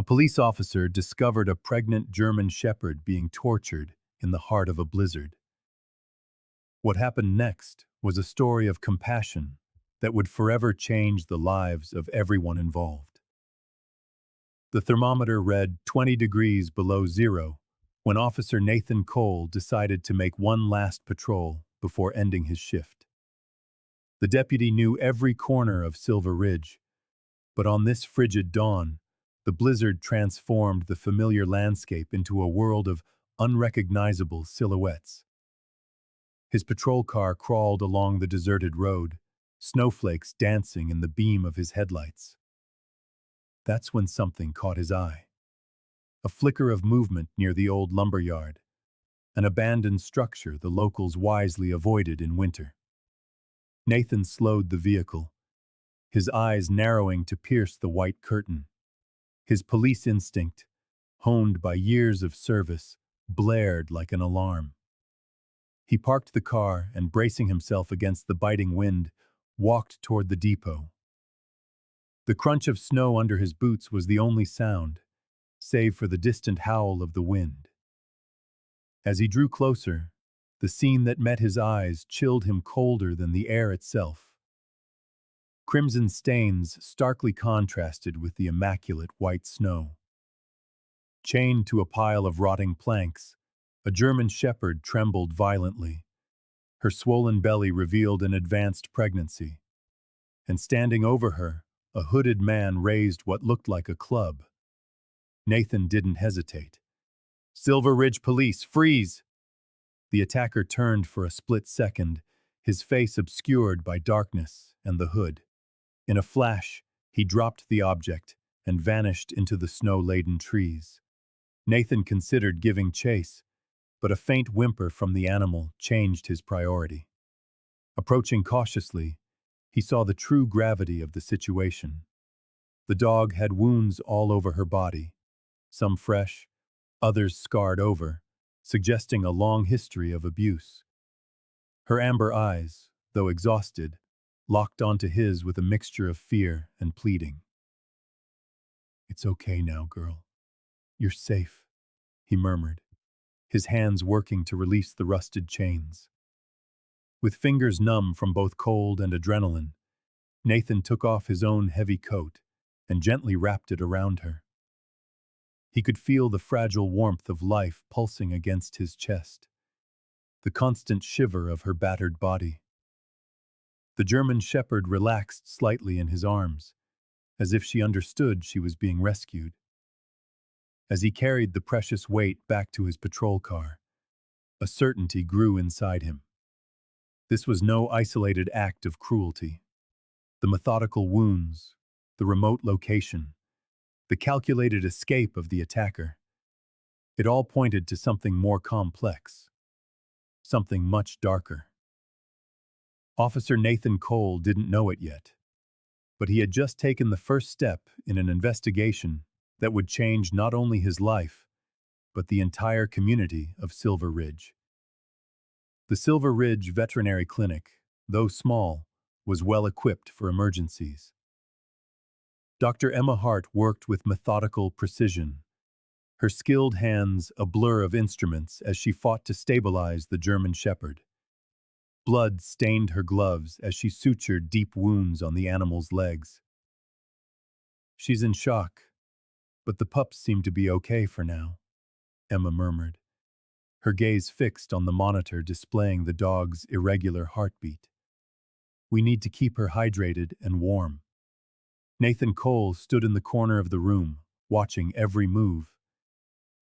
A police officer discovered a pregnant German shepherd being tortured in the heart of a blizzard. What happened next was a story of compassion that would forever change the lives of everyone involved. The thermometer read 20 degrees below zero when Officer Nathan Cole decided to make one last patrol before ending his shift. The deputy knew every corner of Silver Ridge, but on this frigid dawn, the blizzard transformed the familiar landscape into a world of unrecognizable silhouettes. His patrol car crawled along the deserted road, snowflakes dancing in the beam of his headlights. That's when something caught his eye. A flicker of movement near the old lumberyard, an abandoned structure the locals wisely avoided in winter. Nathan slowed the vehicle, his eyes narrowing to pierce the white curtain. His police instinct, honed by years of service, blared like an alarm. He parked the car and, bracing himself against the biting wind, walked toward the depot. The crunch of snow under his boots was the only sound, save for the distant howl of the wind. As he drew closer, the scene that met his eyes chilled him colder than the air itself. Crimson stains starkly contrasted with the immaculate white snow. Chained to a pile of rotting planks, a German shepherd trembled violently. Her swollen belly revealed an advanced pregnancy. And standing over her, a hooded man raised what looked like a club. Nathan didn't hesitate. "Silver Ridge Police, freeze!" The attacker turned for a split second, his face obscured by darkness and the hood. In a flash, he dropped the object and vanished into the snow-laden trees. Nathan considered giving chase, but a faint whimper from the animal changed his priority. Approaching cautiously, he saw the true gravity of the situation. The dog had wounds all over her body, some fresh, others scarred over, suggesting a long history of abuse. Her amber eyes, though exhausted, locked onto his with a mixture of fear and pleading. "It's okay now, girl. You're safe," he murmured, his hands working to release the rusted chains. With fingers numb from both cold and adrenaline, Nathan took off his own heavy coat and gently wrapped it around her. He could feel the fragile warmth of life pulsing against his chest, the constant shiver of her battered body. The German shepherd relaxed slightly in his arms, as if she understood she was being rescued. As he carried the precious weight back to his patrol car, a certainty grew inside him. This was no isolated act of cruelty. The methodical wounds, the remote location, the calculated escape of the attacker, it all pointed to something more complex, something much darker. Officer Nathan Cole didn't know it yet, but he had just taken the first step in an investigation that would change not only his life, but the entire community of Silver Ridge. The Silver Ridge Veterinary Clinic, though small, was well equipped for emergencies. Dr. Emma Hart worked with methodical precision, her skilled hands a blur of instruments as she fought to stabilize the German shepherd. Blood stained her gloves as she sutured deep wounds on the animal's legs. "She's in shock, but the pups seem to be okay for now," Emma murmured, her gaze fixed on the monitor displaying the dog's irregular heartbeat. "We need to keep her hydrated and warm." Nathan Cole stood in the corner of the room, watching every move.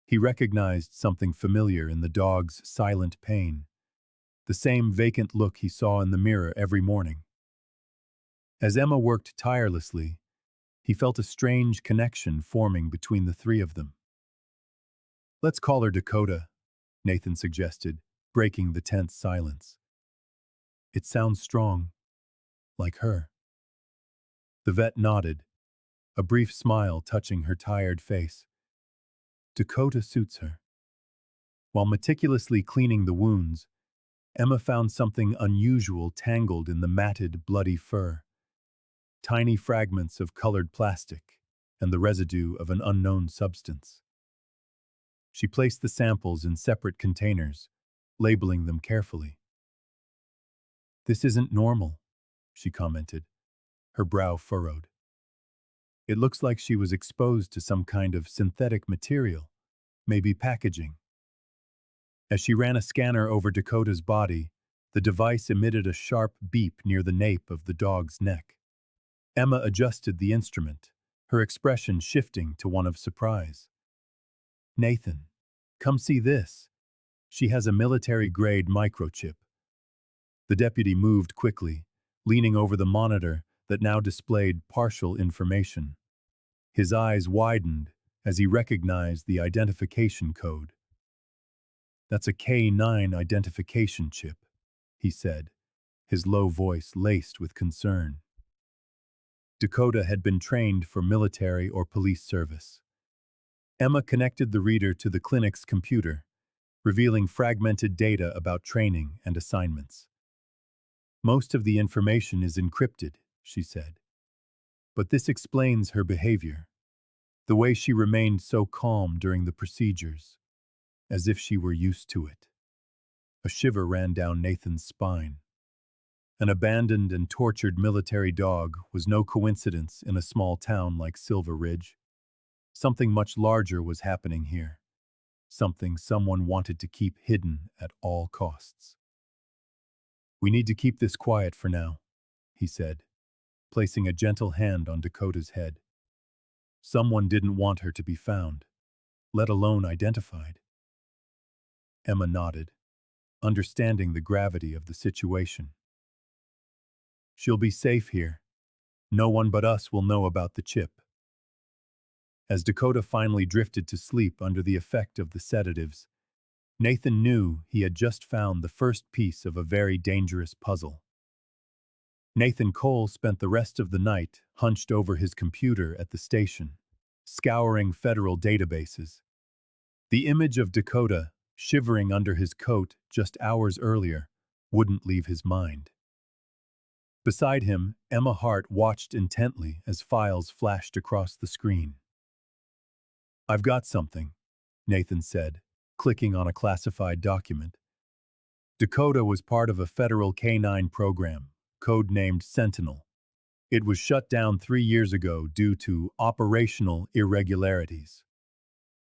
He recognized something familiar in the dog's silent pain, the same vacant look he saw in the mirror every morning. As Emma worked tirelessly, he felt a strange connection forming between the three of them. "Let's call her Dakota," Nathan suggested, breaking the tense silence. "It sounds strong, like her." The vet nodded, a brief smile touching her tired face. "Dakota suits her." While meticulously cleaning the wounds, Emma found something unusual tangled in the matted, bloody fur. Tiny fragments of colored plastic, and the residue of an unknown substance. She placed the samples in separate containers, labeling them carefully. "This isn't normal," she commented, her brow furrowed. "It looks like she was exposed to some kind of synthetic material, maybe packaging." As she ran a scanner over Dakota's body, the device emitted a sharp beep near the nape of the dog's neck. Emma adjusted the instrument, her expression shifting to one of surprise. "Nathan, come see this. She has a military-grade microchip." The deputy moved quickly, leaning over the monitor that now displayed partial information. His eyes widened as he recognized the identification code. "That's a K9 identification chip," he said, his low voice laced with concern. Dakota had been trained for military or police service. Emma connected the reader to the clinic's computer, revealing fragmented data about training and assignments. "Most of the information is encrypted," she said. "But this explains her behavior. The way she remained so calm during the procedures, as if she were used to it." A shiver ran down Nathan's spine. An abandoned and tortured military dog was no coincidence in a small town like Silver Ridge. Something much larger was happening here. Something someone wanted to keep hidden at all costs. "We need to keep this quiet for now," he said, placing a gentle hand on Dakota's head. "Someone didn't want her to be found, let alone identified." Emma nodded, understanding the gravity of the situation. "She'll be safe here. No one but us will know about the chip." As Dakota finally drifted to sleep under the effect of the sedatives, Nathan knew he had just found the first piece of a very dangerous puzzle. Nathan Cole spent the rest of the night hunched over his computer at the station, scouring federal databases. The image of Dakota, shivering under his coat just hours earlier, wouldn't leave his mind. Beside him, Emma Hart watched intently as files flashed across the screen. "I've got something," Nathan said, clicking on a classified document. Dakota was part of a federal K9 program, codenamed Sentinel. It was shut down 3 years ago due to operational irregularities.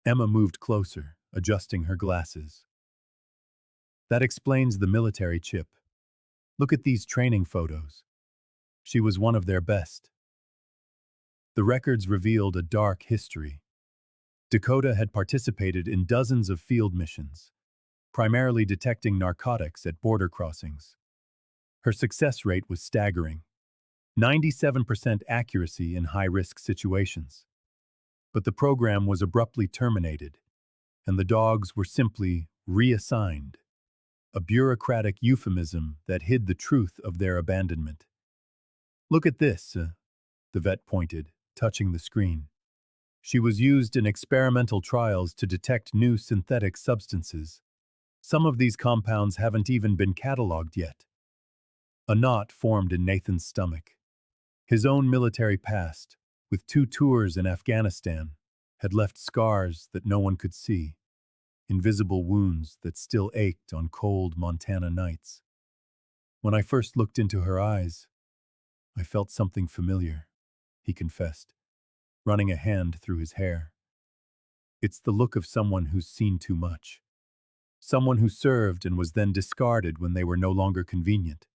Emma moved closer, adjusting her glasses. "That explains the military chip. Look at these training photos. She was one of their best." The records revealed a dark history. Dakota had participated in dozens of field missions, primarily detecting narcotics at border crossings. Her success rate was staggering, 97% accuracy in high-risk situations. But the program was abruptly terminated, and the dogs were simply reassigned, a bureaucratic euphemism that hid the truth of their abandonment. "Look at this," the vet pointed, touching the screen. "She was used in experimental trials to detect new synthetic substances. Some of these compounds haven't even been cataloged yet." A knot formed in Nathan's stomach. His own military past, with 2 tours in Afghanistan, had left scars that no one could see, invisible wounds that still ached on cold Montana nights. "When I first looked into her eyes, I felt something familiar," he confessed, running a hand through his hair. "It's the look of someone who's seen too much. Someone who served and was then discarded when they were no longer convenient."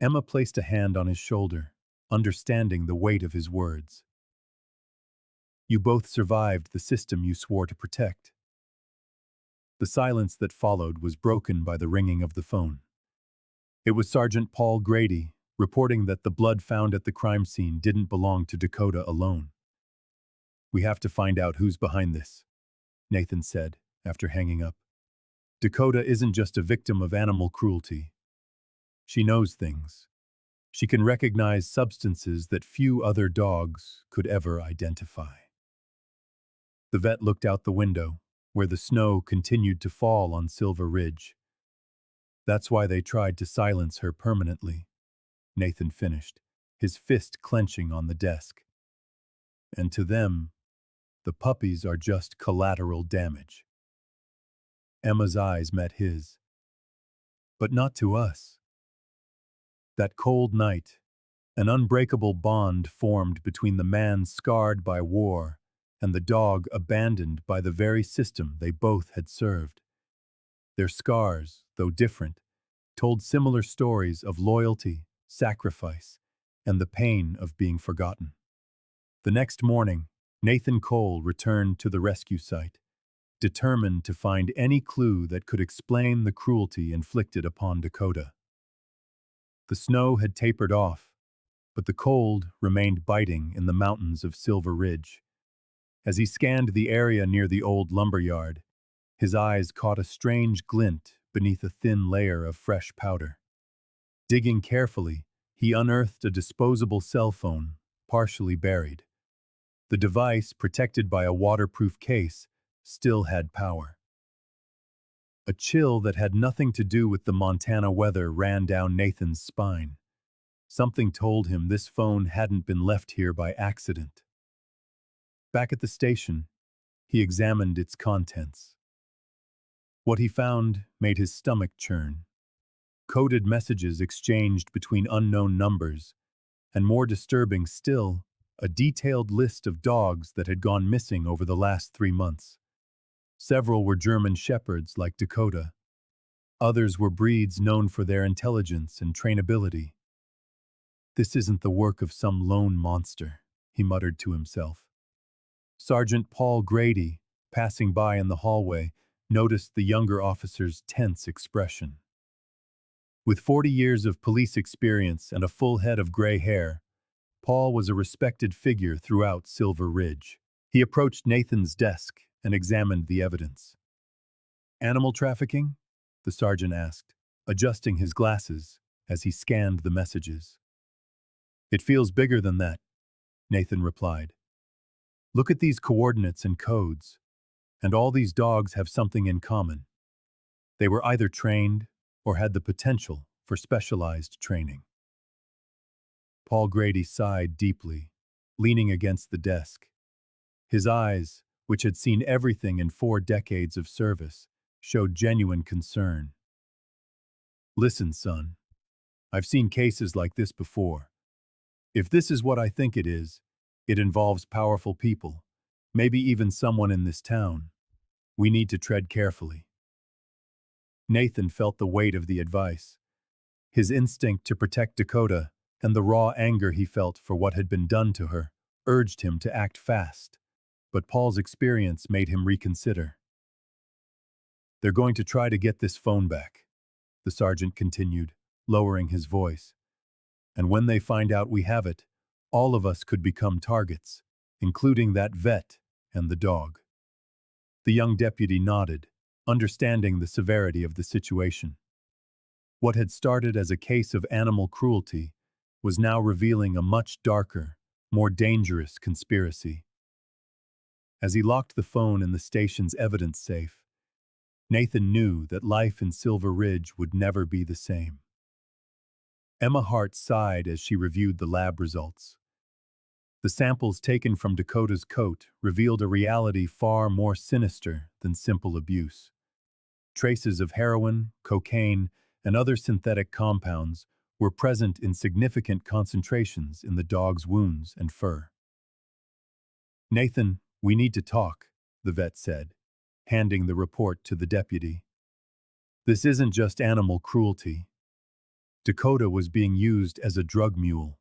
Emma placed a hand on his shoulder, understanding the weight of his words. "You both survived the system you swore to protect." The silence that followed was broken by the ringing of the phone. It was Sergeant Paul Grady, reporting that the blood found at the crime scene didn't belong to Dakota alone. "We have to find out who's behind this," Nathan said, after hanging up. "Dakota isn't just a victim of animal cruelty. She knows things. She can recognize substances that few other dogs could ever identify." The vet looked out the window, where the snow continued to fall on Silver Ridge. "That's why they tried to silence her permanently," Nathan finished, his fist clenching on the desk. and to them, the puppies are just collateral damage. Emma's eyes met his. But not to us. That cold night, an unbreakable bond formed between the man scarred by war and the dog abandoned by the very system they both had served. Their scars, though different, told similar stories of loyalty, sacrifice, and the pain of being forgotten. The next morning, Nathan Cole returned to the rescue site, determined to find any clue that could explain the cruelty inflicted upon Dakota. The snow had tapered off, but the cold remained biting in the mountains of Silver Ridge. As he scanned the area near the old lumberyard, his eyes caught a strange glint beneath a thin layer of fresh powder. Digging carefully, he unearthed a disposable cell phone, partially buried. The device, protected by a waterproof case, still had power. A chill that had nothing to do with the Montana weather ran down Nathan's spine. Something told him this phone hadn't been left here by accident. Back at the station, he examined its contents. What he found made his stomach churn. Coded messages exchanged between unknown numbers, and more disturbing still, a detailed list of dogs that had gone missing over the last 3 months. Several were German shepherds like Dakota. Others were breeds known for their intelligence and trainability. This isn't the work of some lone monster, he muttered to himself. Sergeant Paul Grady, passing by in the hallway, noticed the younger officer's tense expression. With 40 years of police experience and a full head of gray hair, Paul was a respected figure throughout Silver Ridge. He approached Nathan's desk and examined the evidence. "Animal trafficking?" the sergeant asked, adjusting his glasses as he scanned the messages. "It feels bigger than that," Nathan replied. "Look at these coordinates and codes, and all these dogs have something in common. They were either trained or had the potential for specialized training." Paul Grady sighed deeply, leaning against the desk. His eyes, which had seen everything in 4 decades of service, showed genuine concern. "Listen, son, I've seen cases like this before. If this is what I think it is, it involves powerful people, maybe even someone in this town. We need to tread carefully." Nathan felt the weight of the advice. His instinct to protect Dakota and the raw anger he felt for what had been done to her urged him to act fast, but Paul's experience made him reconsider. "They're going to try to get this phone back," the sergeant continued, lowering his voice. "And when they find out we have it, all of us could become targets, including that vet and the dog." The young deputy nodded, understanding the severity of the situation. What had started as a case of animal cruelty was now revealing a much darker, more dangerous conspiracy. As he locked the phone in the station's evidence safe, Nathan knew that life in Silver Ridge would never be the same. Emma Hart sighed as she reviewed the lab results. The samples taken from Dakota's coat revealed a reality far more sinister than simple abuse. Traces of heroin, cocaine, and other synthetic compounds were present in significant concentrations in the dog's wounds and fur. "Nathan, we need to talk," the vet said, handing the report to the deputy. "This isn't just animal cruelty. Dakota was being used as a drug mule."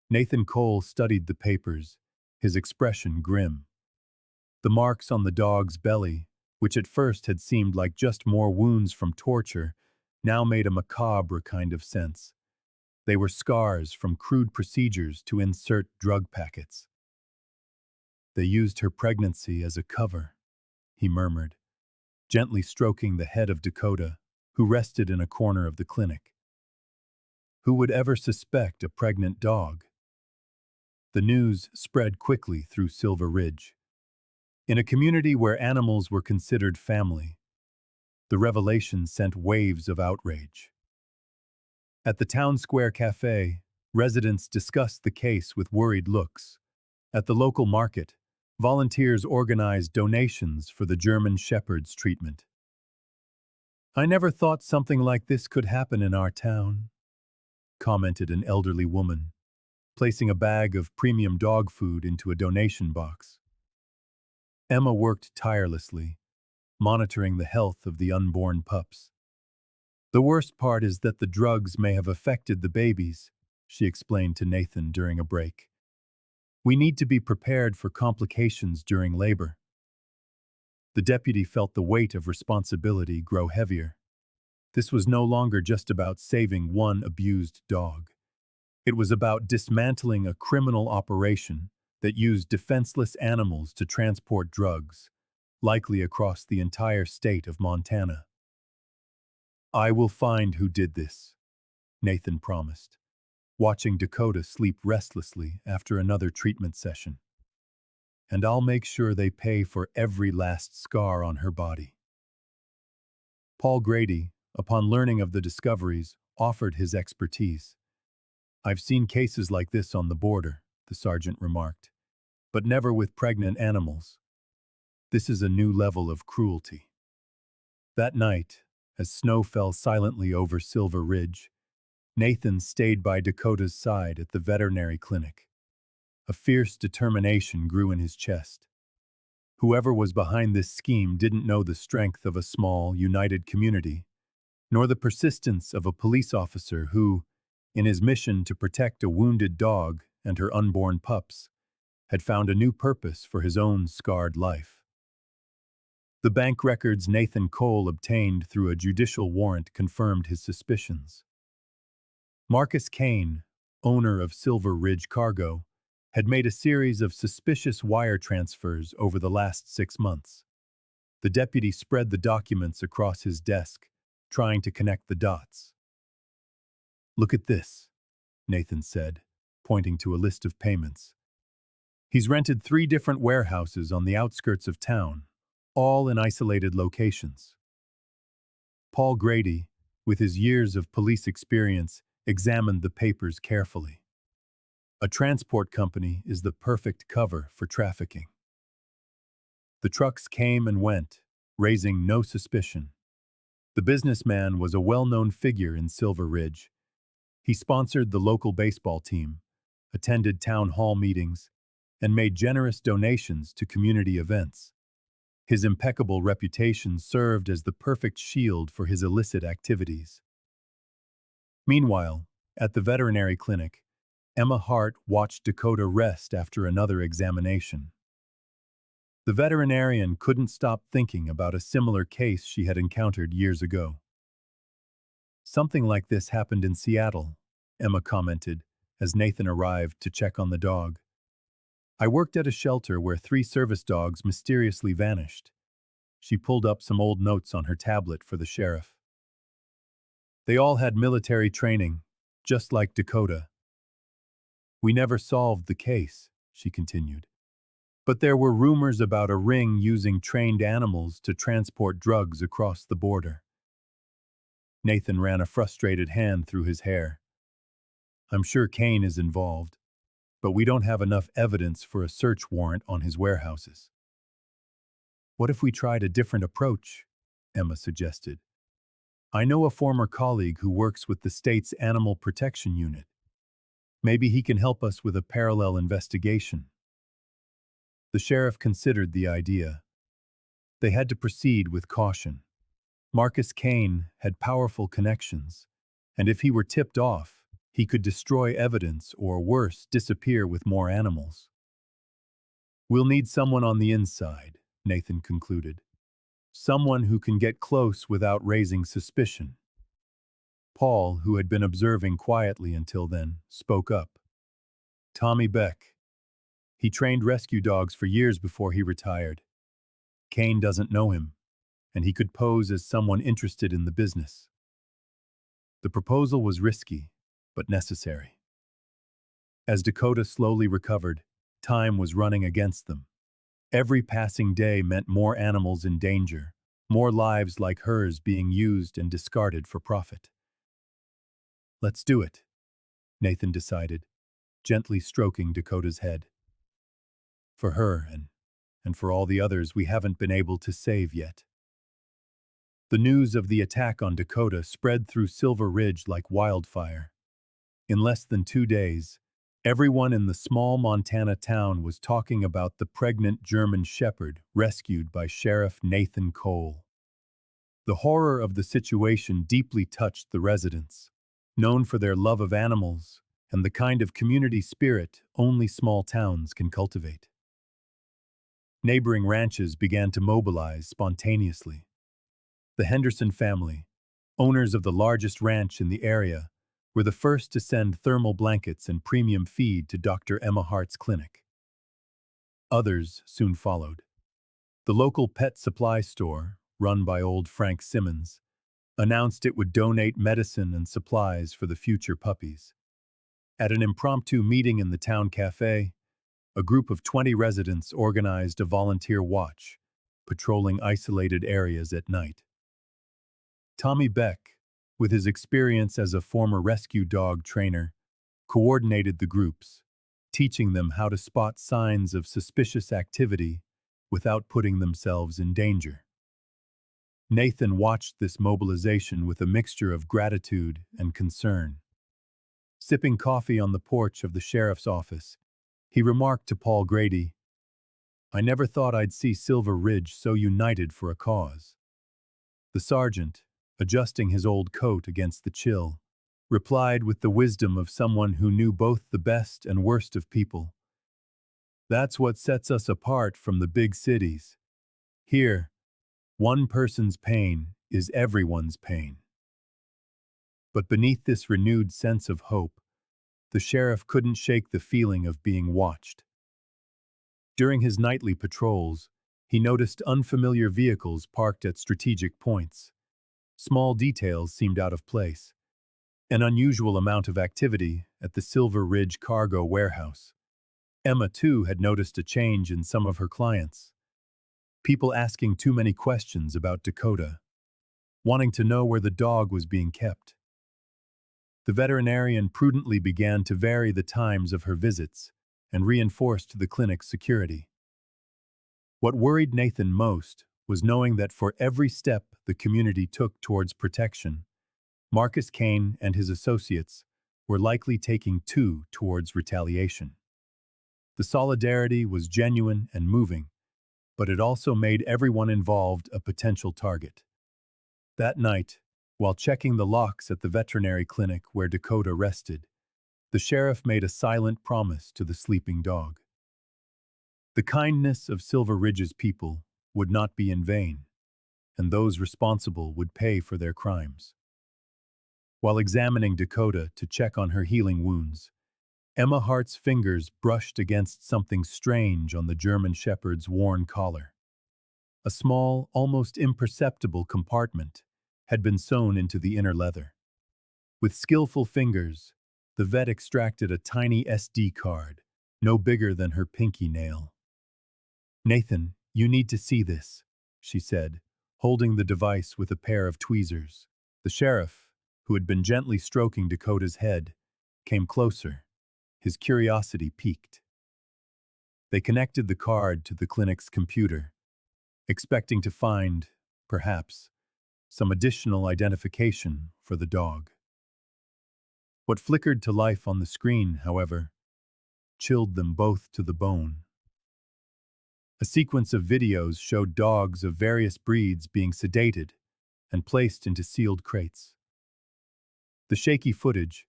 Nathan Cole studied the papers, his expression grim. The marks on the dog's belly, which at first had seemed like just more wounds from torture, now made a macabre kind of sense. They were scars from crude procedures to insert drug packets. "They used her pregnancy as a cover," he murmured, gently stroking the head of Dakota, who rested in a corner of the clinic. Who would ever suspect a pregnant dog? The news spread quickly through Silver Ridge. In a community where animals were considered family, the revelation sent waves of outrage. At the town square cafe, residents discussed the case with worried looks. At the local market, volunteers organized donations for the German Shepherd's treatment. "I never thought something like this could happen in our town," commented an elderly woman, placing a bag of premium dog food into a donation box. Emma worked tirelessly, monitoring the health of the unborn pups. "The worst part is that the drugs may have affected the babies," she explained to Nathan during a break. "We need to be prepared for complications during labor." The deputy felt the weight of responsibility grow heavier. This was no longer just about saving one abused dog. It was about dismantling a criminal operation that used defenseless animals to transport drugs, likely across the entire state of Montana. "I will find who did this," Nathan promised, watching Dakota sleep restlessly after another treatment session. "And I'll make sure they pay for every last scar on her body." Paul Grady, upon learning of the discoveries, offered his expertise. "I've seen cases like this on the border," the sergeant remarked, "but never with pregnant animals. This is a new level of cruelty." That night, as snow fell silently over Silver Ridge, Nathan stayed by Dakota's side at the veterinary clinic. A fierce determination grew in his chest. Whoever was behind this scheme didn't know the strength of a small, united community, nor the persistence of a police officer who, in his mission to protect a wounded dog and her unborn pups, had found a new purpose for his own scarred life. The bank records Nathan Cole obtained through a judicial warrant confirmed his suspicions. Marcus Kane, owner of Silver Ridge Cargo, had made a series of suspicious wire transfers over the last 6 months. The deputy spread the documents across his desk, trying to connect the dots. "Look at this," Nathan said, pointing to a list of payments. "He's rented 3 different warehouses on the outskirts of town, all in isolated locations." Paul Grady, with his years of police experience, examined the papers carefully. A transport company is the perfect cover for trafficking. The trucks came and went, raising no suspicion. The businessman was a well-known figure in Silver Ridge. He sponsored the local baseball team, attended town hall meetings, and made generous donations to community events. His impeccable reputation served as the perfect shield for his illicit activities. Meanwhile, at the veterinary clinic, Emma Hart watched Dakota rest after another examination. The veterinarian couldn't stop thinking about a similar case she had encountered years ago. "Something like this happened in Seattle," Emma commented as Nathan arrived to check on the dog. "I worked at a shelter where 3 service dogs mysteriously vanished." She pulled up some old notes on her tablet for the sheriff. "They all had military training, just like Dakota. We never solved the case," she continued. "But there were rumors about a ring using trained animals to transport drugs across the border." Nathan ran a frustrated hand through his hair. "I'm sure Kane is involved, but we don't have enough evidence for a search warrant on his warehouses." "What if we tried a different approach?" Emma suggested. "I know a former colleague who works with the state's Animal Protection Unit. Maybe he can help us with a parallel investigation." The sheriff considered the idea. They had to proceed with caution. Marcus Kane had powerful connections, and if he were tipped off, he could destroy evidence or, worse, disappear with more animals. "We'll need someone on the inside," Nathan concluded. "Someone who can get close without raising suspicion." Paul, who had been observing quietly until then, spoke up. "Tommy Beck. He trained rescue dogs for years before he retired. Kane doesn't know him, and he could pose as someone interested in the business." The proposal was risky, but necessary. As Dakota slowly recovered, time was running against them. Every passing day meant more animals in danger, more lives like hers being used and discarded for profit. "Let's do it," Nathan decided, gently stroking Dakota's head. for her and for all the others we haven't been able to save yet. The news of the attack on Dakota spread through Silver Ridge like wildfire. In less than 2 days, everyone in the small Montana town was talking about the pregnant German shepherd rescued by Sheriff Nathan Cole. The horror of the situation deeply touched the residents, known for their love of animals and the kind of community spirit only small towns can cultivate. Neighboring ranches began to mobilize spontaneously. The Henderson family, owners of the largest ranch in the area, were the first to send thermal blankets and premium feed to Dr. Emma Hart's clinic. Others soon followed. The local pet supply store, run by old Frank Simmons, announced it would donate medicine and supplies for the future puppies. At an impromptu meeting in the town cafe, a group of 20 residents organized a volunteer watch, patrolling isolated areas at night. Tommy Beck, with his experience as a former rescue dog trainer, coordinated the groups, teaching them how to spot signs of suspicious activity without putting themselves in danger. Nathan watched this mobilization with a mixture of gratitude and concern. Sipping coffee on the porch of the sheriff's office, he remarked to Paul Grady, "I never thought I'd see Silver Ridge so united for a cause." The sergeant, adjusting his old coat against the chill, replied with the wisdom of someone who knew both the best and worst of people. "That's what sets us apart from the big cities. Here, one person's pain is everyone's pain." But beneath this renewed sense of hope, the sheriff couldn't shake the feeling of being watched. During his nightly patrols, he noticed unfamiliar vehicles parked at strategic points. Small details seemed out of place. An unusual amount of activity at the Silver Ridge cargo warehouse. Emma, too, had noticed a change in some of her clients. People asking too many questions about Dakota, wanting to know where the dog was being kept. The veterinarian prudently began to vary the times of her visits and reinforced the clinic's security. What worried Nathan most was knowing that for every step the community took towards protection, Marcus Kane and his associates were likely taking two towards retaliation. The solidarity was genuine and moving, but it also made everyone involved a potential target. That night, while checking the locks at the veterinary clinic where Dakota rested, the sheriff made a silent promise to the sleeping dog. The kindness of Silver Ridge's people would not be in vain, and those responsible would pay for their crimes. While examining Dakota to check on her healing wounds, Emma Hart's fingers brushed against something strange on the German shepherd's worn collar. A small, almost imperceptible compartment had been sewn into the inner leather. With skillful fingers, the vet extracted a tiny SD card, no bigger than her pinky nail. "Nathan, you need to see this," she said, holding the device with a pair of tweezers. The sheriff, who had been gently stroking Dakota's head, came closer, his curiosity piqued. They connected the card to the clinic's computer, expecting to find, perhaps, some additional identification for the dog. What flickered to life on the screen, however, chilled them both to the bone. A sequence of videos showed dogs of various breeds being sedated and placed into sealed crates. The shaky footage,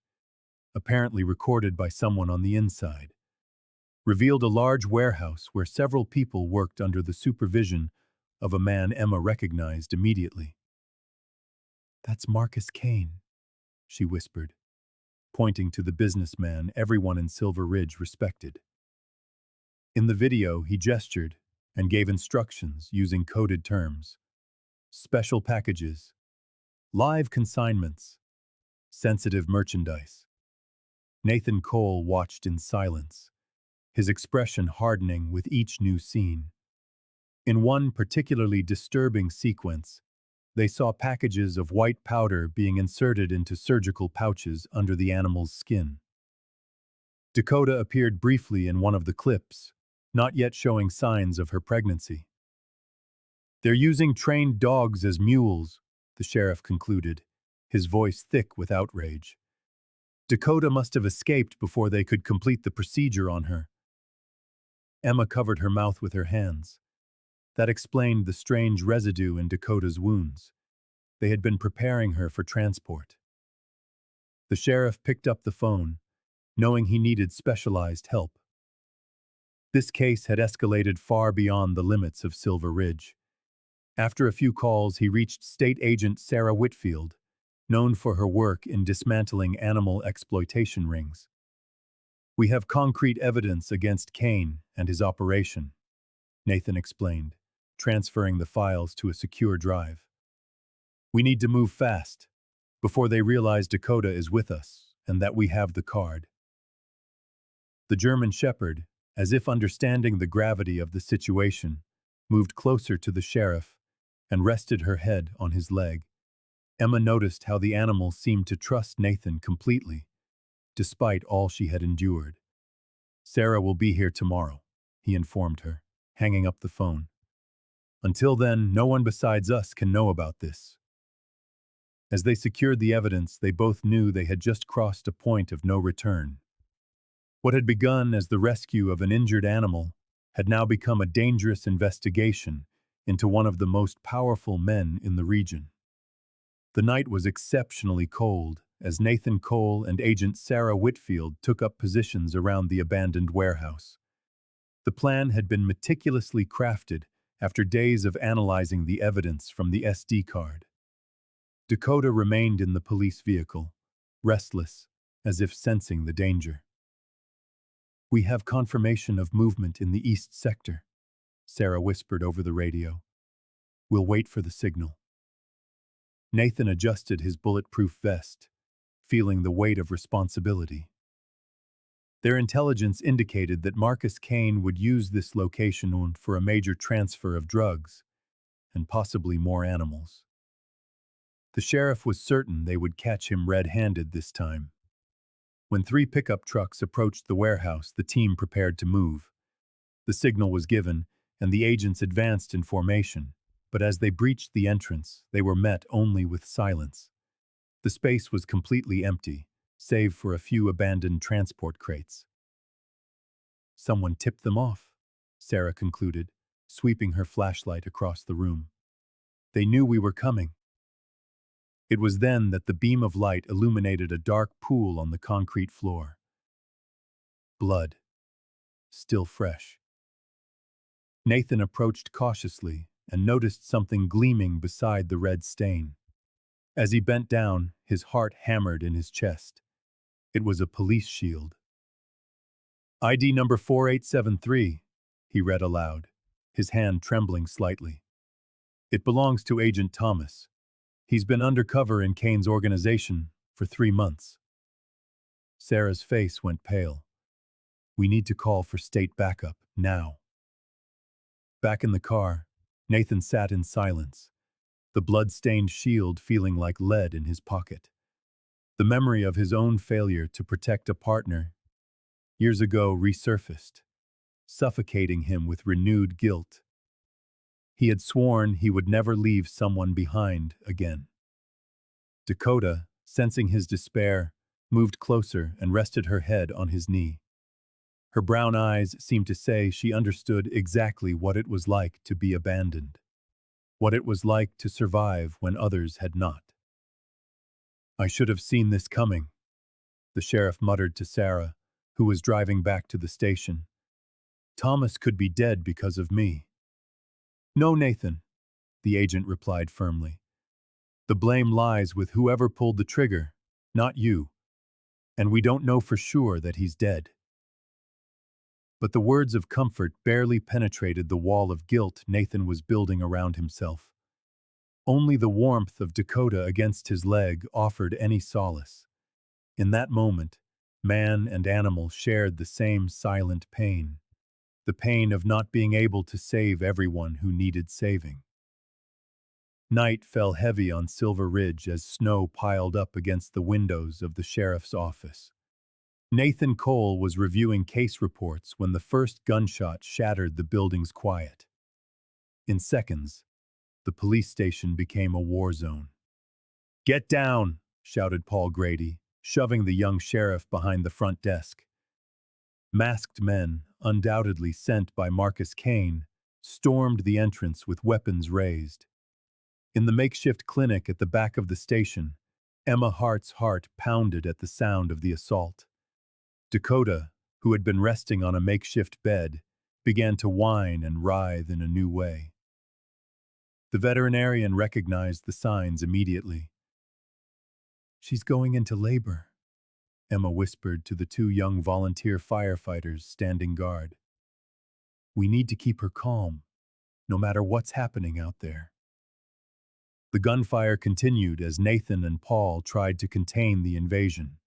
apparently recorded by someone on the inside, revealed a large warehouse where several people worked under the supervision of a man Emma recognized immediately. "That's Marcus Kane," she whispered, pointing to the businessman everyone in Silver Ridge respected. In the video, he gestured and gave instructions using coded terms. Special packages, live consignments, sensitive merchandise. Nathan Cole watched in silence, his expression hardening with each new scene. In one particularly disturbing sequence, they saw packages of white powder being inserted into surgical pouches under the animal's skin. Dakota appeared briefly in one of the clips, not yet showing signs of her pregnancy. "They're using trained dogs as mules," the sheriff concluded, his voice thick with outrage. "Dakota must have escaped before they could complete the procedure on her." Emma covered her mouth with her hands. That explained the strange residue in Dakota's wounds. They had been preparing her for transport. The sheriff picked up the phone, knowing he needed specialized help. This case had escalated far beyond the limits of Silver Ridge. After a few calls, he reached State Agent Sarah Whitfield, known for her work in dismantling animal exploitation rings. "We have concrete evidence against Kane and his operation," Nathan explained, transferring the files to a secure drive. "We need to move fast, before they realize Dakota is with us and that we have the card." The German Shepherd, as if understanding the gravity of the situation, moved closer to the sheriff and rested her head on his leg. Emma noticed how the animal seemed to trust Nathan completely, despite all she had endured. "Sarah will be here tomorrow," he informed her, hanging up the phone. "Until then, no one besides us can know about this." As they secured the evidence, they both knew they had just crossed a point of no return. What had begun as the rescue of an injured animal had now become a dangerous investigation into one of the most powerful men in the region. The night was exceptionally cold as Nathan Cole and Agent Sarah Whitfield took up positions around the abandoned warehouse. The plan had been meticulously crafted after days of analyzing the evidence from the SD card. Dakota remained in the police vehicle, restless, as if sensing the danger. "We have confirmation of movement in the east sector," Sarah whispered over the radio. "We'll wait for the signal." Nathan adjusted his bulletproof vest, feeling the weight of responsibility. Their intelligence indicated that Marcus Kane would use this location for a major transfer of drugs, and possibly more animals. The sheriff was certain they would catch him red-handed this time. When 3 pickup trucks approached the warehouse, the team prepared to move. The signal was given, and the agents advanced in formation, but as they breached the entrance, they were met only with silence. The space was completely empty, save for a few abandoned transport crates. "Someone tipped them off," Sarah concluded, sweeping her flashlight across the room. "They knew we were coming." It was then that the beam of light illuminated a dark pool on the concrete floor. Blood. Still fresh. Nathan approached cautiously and noticed something gleaming beside the red stain. As he bent down, his heart hammered in his chest. It was a police shield. "ID number 4873, he read aloud, his hand trembling slightly. "It belongs to Agent Thomas. He's been undercover in Kane's organization for 3 months." Sarah's face went pale. "We need to call for state backup, now." Back in the car, Nathan sat in silence, the blood-stained shield feeling like lead in his pocket. The memory of his own failure to protect a partner years ago resurfaced, suffocating him with renewed guilt. He had sworn he would never leave someone behind again. Dakota, sensing his despair, moved closer and rested her head on his knee. Her brown eyes seemed to say she understood exactly what it was like to be abandoned, what it was like to survive when others had not. "I should have seen this coming," the sheriff muttered to Sarah, who was driving back to the station. "Thomas could be dead because of me." "No, Nathan," the agent replied firmly. "The blame lies with whoever pulled the trigger, not you. And we don't know for sure that he's dead." But the words of comfort barely penetrated the wall of guilt Nathan was building around himself. Only the warmth of Dakota against his leg offered any solace. In that moment, man and animal shared the same silent pain, the pain of not being able to save everyone who needed saving. Night fell heavy on Silver Ridge as snow piled up against the windows of the sheriff's office. Nathan Cole was reviewing case reports when the first gunshot shattered the building's quiet. In seconds, the police station became a war zone. "Get down!" shouted Paul Grady, shoving the young sheriff behind the front desk. Masked men, undoubtedly sent by Marcus Kane, stormed the entrance with weapons raised. In the makeshift clinic at the back of the station, Emma Hart's heart pounded at the sound of the assault. Dakota, who had been resting on a makeshift bed, began to whine and writhe in a new way. The veterinarian recognized the signs immediately. "She's going into labor," Emma whispered to the two young volunteer firefighters standing guard. "We need to keep her calm, no matter what's happening out there." The gunfire continued as Nathan and Paul tried to contain the invasion.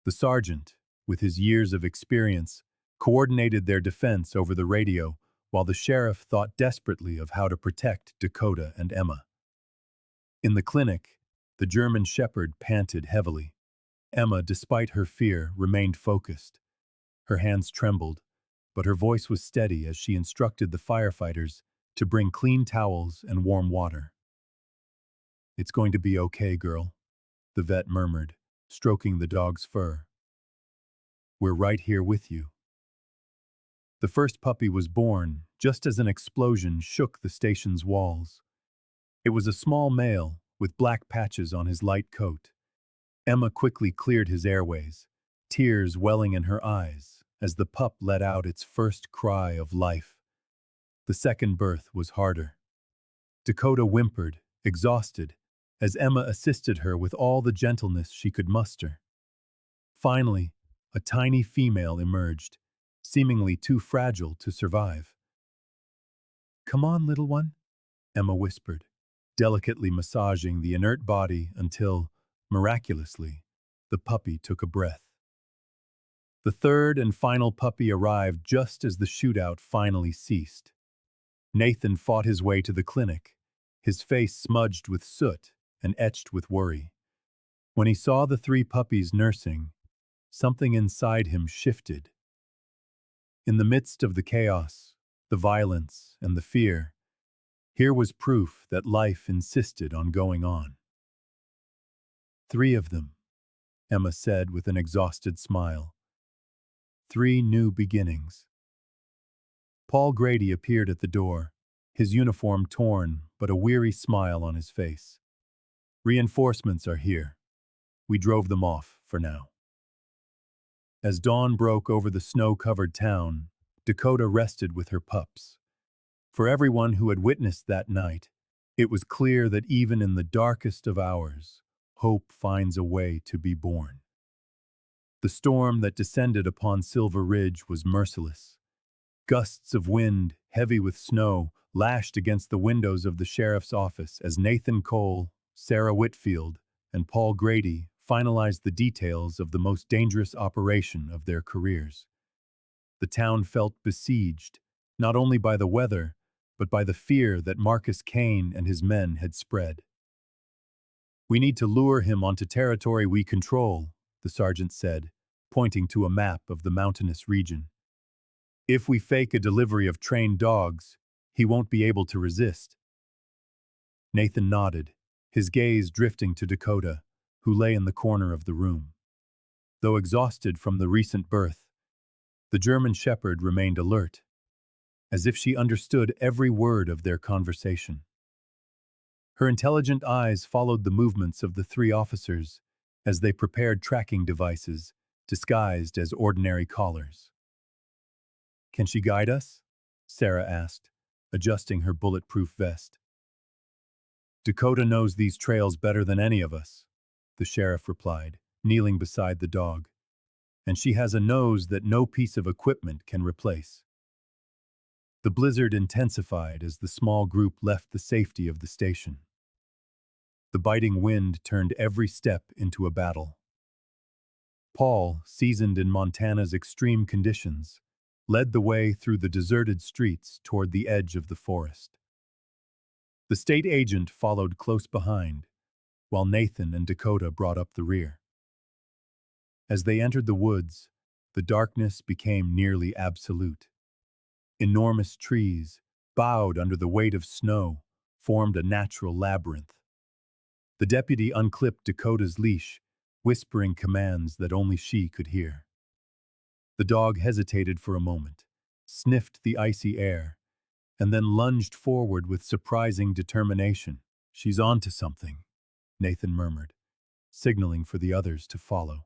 The sergeant, with his years of experience, coordinated their defense over the radio, while the sheriff thought desperately of how to protect Dakota and Emma. In the clinic, the German shepherd panted heavily. Emma, despite her fear, remained focused. Her hands trembled, but her voice was steady as she instructed the firefighters to bring clean towels and warm water. "It's going to be okay, girl," the vet murmured, stroking the dog's fur. "We're right here with you." The first puppy was born just as an explosion shook the station's walls. It was a small male with black patches on his light coat. Emma quickly cleared his airways, tears welling in her eyes as the pup let out its first cry of life. The second birth was harder. Dakota whimpered, exhausted, as Emma assisted her with all the gentleness she could muster. Finally, a tiny female emerged, seemingly too fragile to survive. "Come on, little one," Emma whispered, delicately massaging the inert body until, miraculously, the puppy took a breath. The third and final puppy arrived just as the shootout finally ceased. Nathan fought his way to the clinic, his face smudged with soot and etched with worry. When he saw the three puppies nursing, something inside him shifted. In the midst of the chaos, the violence, and the fear, here was proof that life insisted on going on. "Three of them," Emma said with an exhausted smile. "Three new beginnings." Paul Grady appeared at the door, his uniform torn but a weary smile on his face. "Reinforcements are here. We drove them off for now." As dawn broke over the snow-covered town, Dakota rested with her pups. For everyone who had witnessed that night, it was clear that even in the darkest of hours, hope finds a way to be born. The storm that descended upon Silver Ridge was merciless. Gusts of wind, heavy with snow, lashed against the windows of the sheriff's office as Nathan Cole, Sarah Whitfield, and Paul Grady finalized the details of the most dangerous operation of their careers. The town felt besieged, not only by the weather, but by the fear that Marcus Kane and his men had spread. "We need to lure him onto territory we control," the sergeant said, pointing to a map of the mountainous region. "If we fake a delivery of trained dogs, he won't be able to resist." Nathan nodded, his gaze drifting to Dakota, who lay in the corner of the room. Though exhausted from the recent birth, the German shepherd remained alert, as if she understood every word of their conversation. Her intelligent eyes followed the movements of the three officers as they prepared tracking devices disguised as ordinary collars. "Can she guide us?" Sarah asked, adjusting her bulletproof vest. "Dakota knows these trails better than any of us," the sheriff replied, kneeling beside the dog. "And she has a nose that no piece of equipment can replace." The blizzard intensified as the small group left the safety of the station. The biting wind turned every step into a battle. Paul, seasoned in Montana's extreme conditions, led the way through the deserted streets toward the edge of the forest. The state agent followed close behind, while Nathan and Dakota brought up the rear. As they entered the woods, the darkness became nearly absolute. Enormous trees, bowed under the weight of snow, formed a natural labyrinth. The deputy unclipped Dakota's leash, whispering commands that only she could hear. The dog hesitated for a moment, sniffed the icy air, and then lunged forward with surprising determination. "She's on to something," Nathan murmured, signaling for the others to follow.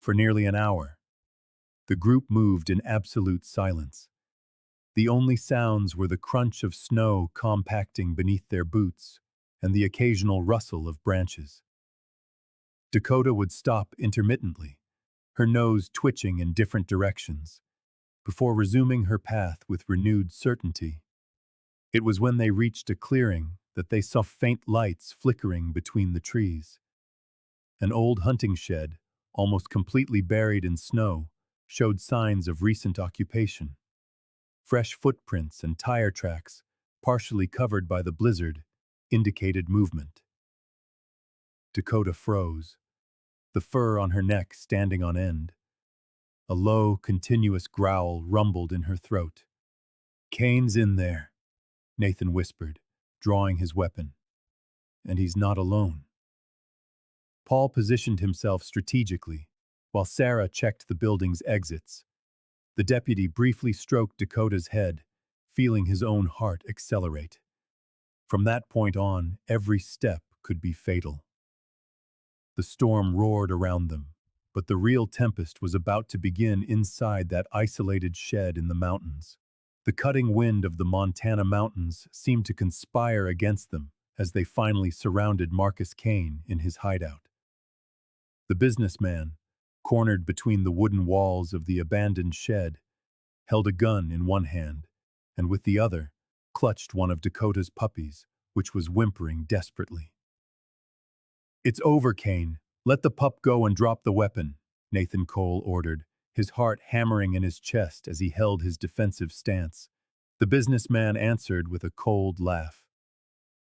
For nearly an hour, the group moved in absolute silence. The only sounds were the crunch of snow compacting beneath their boots and the occasional rustle of branches. Dakota would stop intermittently, her nose twitching in different directions, before resuming her path with renewed certainty. It was when they reached a clearing that they saw faint lights flickering between the trees. An old hunting shed, almost completely buried in snow, showed signs of recent occupation. Fresh footprints and tire tracks, partially covered by the blizzard, indicated movement. Dakota froze, the fur on her neck standing on end. A low, continuous growl rumbled in her throat. "Kane's in there," Nathan whispered, drawing his weapon. "And he's not alone." Paul positioned himself strategically, while Sarah checked the building's exits. The deputy briefly stroked Dakota's head, feeling his own heart accelerate. From that point on, every step could be fatal. The storm roared around them, but the real tempest was about to begin inside that isolated shed in the mountains. The cutting wind of the Montana mountains seemed to conspire against them as they finally surrounded Marcus Kane in his hideout. The businessman, cornered between the wooden walls of the abandoned shed, held a gun in one hand, and with the other, clutched one of Dakota's puppies, which was whimpering desperately. "It's over, Kane. Let the pup go and drop the weapon," Nathan Cole ordered, his heart hammering in his chest as he held his defensive stance. The businessman answered with a cold laugh.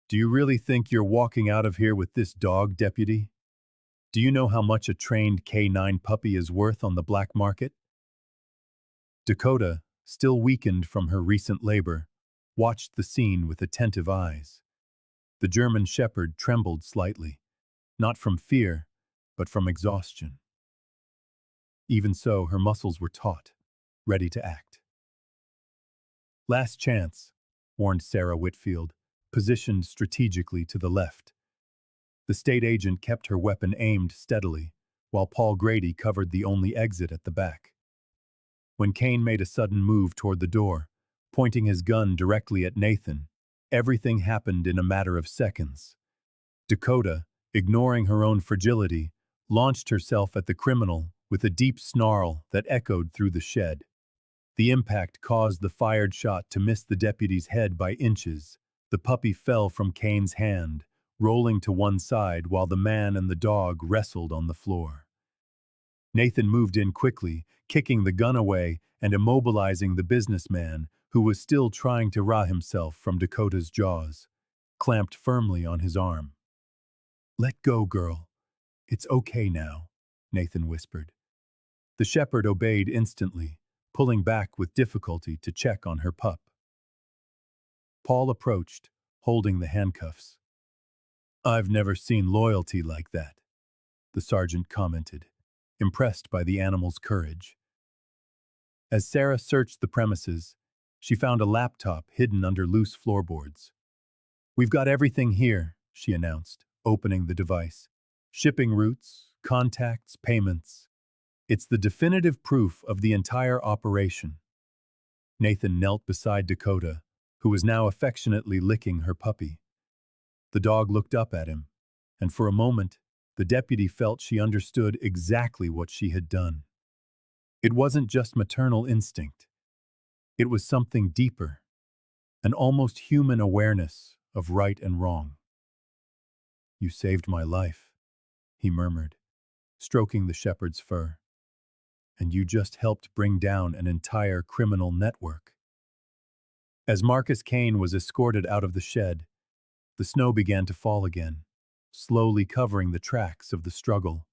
"Do you really think you're walking out of here with this dog, deputy? Do you know how much a trained K9 puppy is worth on the black market?" Dakota, still weakened from her recent labor, watched the scene with attentive eyes. The German shepherd trembled slightly, not from fear, but from exhaustion. Even so, her muscles were taut, ready to act. "Last chance," warned Sarah Whitfield, positioned strategically to the left. The state agent kept her weapon aimed steadily, while Paul Grady covered the only exit at the back. When Kane made a sudden move toward the door, pointing his gun directly at Nathan, everything happened in a matter of seconds. Dakota, ignoring her own fragility, launched herself at the criminal with a deep snarl that echoed through the shed. The impact caused the fired shot to miss the deputy's head by inches. The puppy fell from Kane's hand, rolling to one side while the man and the dog wrestled on the floor. Nathan moved in quickly, kicking the gun away and immobilizing the businessman, who was still trying to raw himself from Dakota's jaws, clamped firmly on his arm. "Let go, girl. It's okay now," Nathan whispered. The shepherd obeyed instantly, pulling back with difficulty to check on her pup. Paul approached, holding the handcuffs. "I've never seen loyalty like that," the sergeant commented, impressed by the animal's courage. As Sarah searched the premises, she found a laptop hidden under loose floorboards. "We've got everything here," she announced, opening the device. "Shipping routes, contacts, payments. It's the definitive proof of the entire operation." Nathan knelt beside Dakota, who was now affectionately licking her puppy. The dog looked up at him, and for a moment, the deputy felt she understood exactly what she had done. It wasn't just maternal instinct. It was something deeper, an almost human awareness of right and wrong. "You saved my life," he murmured, stroking the shepherd's fur. "And you just helped bring down an entire criminal network." As Marcus Kane was escorted out of the shed, the snow began to fall again, slowly covering the tracks of the struggle.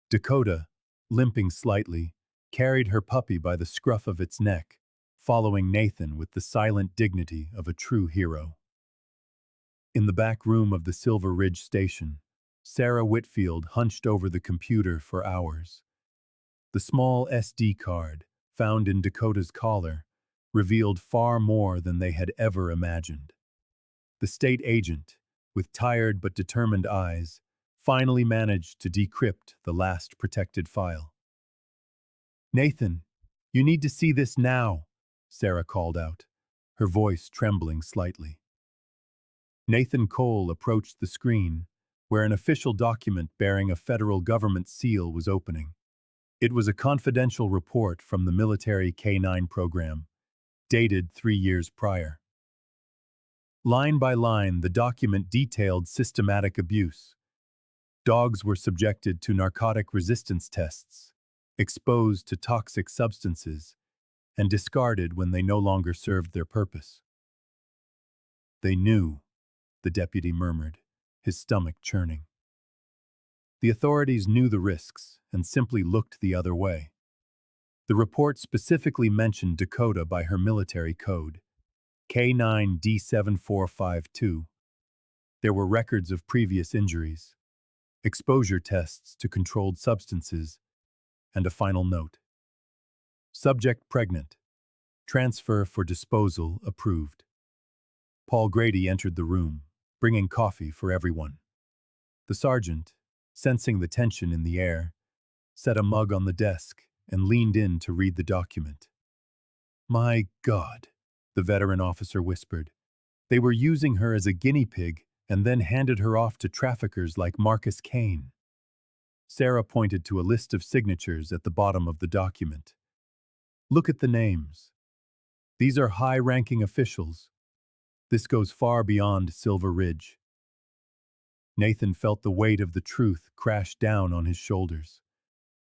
Dakota, limping slightly, carried her puppy by the scruff of its neck, following Nathan with the silent dignity of a true hero. In the back room of the Silver Ridge station, Sarah Whitfield hunched over the computer for hours. The small SD card, found in Dakota's collar, revealed far more than they had ever imagined. The state agent, with tired but determined eyes, finally managed to decrypt the last protected file. "Nathan, you need to see this now," Sarah called out, her voice trembling slightly. Nathan Cole approached the screen, where an official document bearing a federal government seal was opening. It was a confidential report from the military K-9 program, dated 3 years prior. Line by line, the document detailed systematic abuse. Dogs were subjected to narcotic resistance tests, exposed to toxic substances, and discarded when they no longer served their purpose. "They knew," the deputy murmured, his stomach churning. The authorities knew the risks and simply looked the other way. The report specifically mentioned Dakota by her military code, K9D7452. There were records of previous injuries, exposure tests to controlled substances, and a final note. Subject pregnant. Transfer for disposal approved. Paul Grady entered the room, bringing coffee for everyone. The sergeant, sensing the tension in the air, set a mug on the desk and leaned in to read the document. "My God," the veteran officer whispered. "They were using her as a guinea pig and then handed her off to traffickers like Marcus Kane." Sarah pointed to a list of signatures at the bottom of the document. "Look at the names. These are high-ranking officials. This goes far beyond Silver Ridge." Nathan felt the weight of the truth crash down on his shoulders.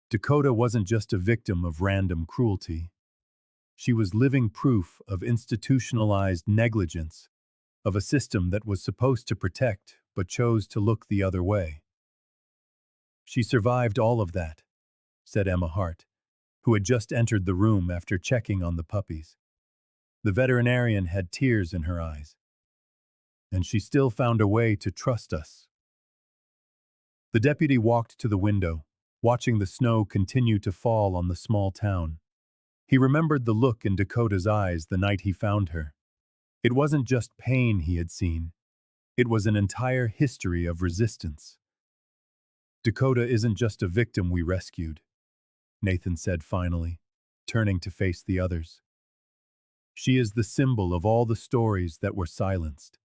Dakota wasn't just a victim of random cruelty. She was living proof of institutionalized negligence, of a system that was supposed to protect but chose to look the other way. "She survived all of that," said Emma Hart, who had just entered the room after checking on the puppies. The veterinarian had tears in her eyes. "And she still found a way to trust us." The deputy walked to the window, watching the snow continue to fall on the small town. He remembered the look in Dakota's eyes the night he found her. It wasn't just pain he had seen. It was an entire history of resistance. "Dakota isn't just a victim we rescued," Nathan said finally, turning to face the others. "She is the symbol of all the stories that were silenced.